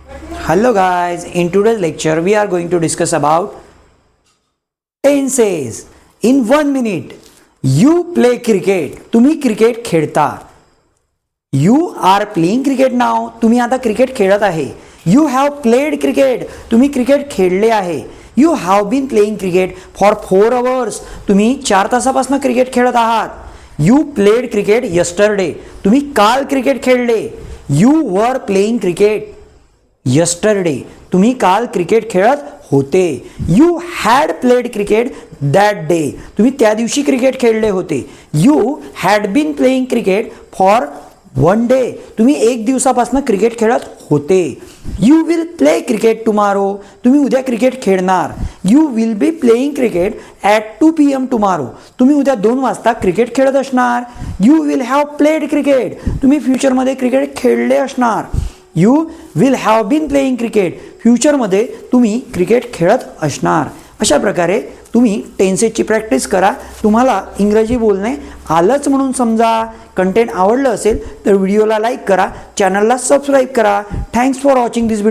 Hello guys, in today's lecture we are going to discuss about tenses. In 1 minute you play cricket. तुम्ही cricket खेळता. You are playing cricket now. तुम्ही आता cricket खेळत आहे. You have played cricket. तुम्ही cricket खेळले आहे. You have been playing cricket for 4 hours. तुम्ही 4 तासापासून क्रिकेट खेळत आहात. You played cricket yesterday. तुम्ही काल क्रिकेट खेळले. You were playing cricket yesterday. तुम्ही काल क्रिकेट खेळत होते. You had played cricket that day. तुम्ही त्या दिवशी क्रिकेट खेळले होते. You had been playing cricket for 1 day. तुम्ही एक दिवसापासून क्रिकेट खेळत होते. You will play cricket tomorrow. तुम्ही उद्या क्रिकेट खेळणार. You will be playing cricket at 2 PM tomorrow. तुम्ही उद्या 2 वाजता क्रिकेट खेळत असणार. You will have played cricket. तुम्ही फ्युचरमध्ये क्रिकेट खेळले असणार. You will have been playing cricket. फ्युचरमध्ये तुम्ही क्रिकेट खेळत असणार. अशा प्रकारे तुम्ही टेन्सेसची प्रॅक्टिस करा. तुम्हाला इंग्रजी बोलणे आलंच म्हणून समजा. कंटेंट आवडलं असेल तर व्हिडिओला लाईक करा, चॅनलला सबस्क्राईब करा. Thanks for watching this video.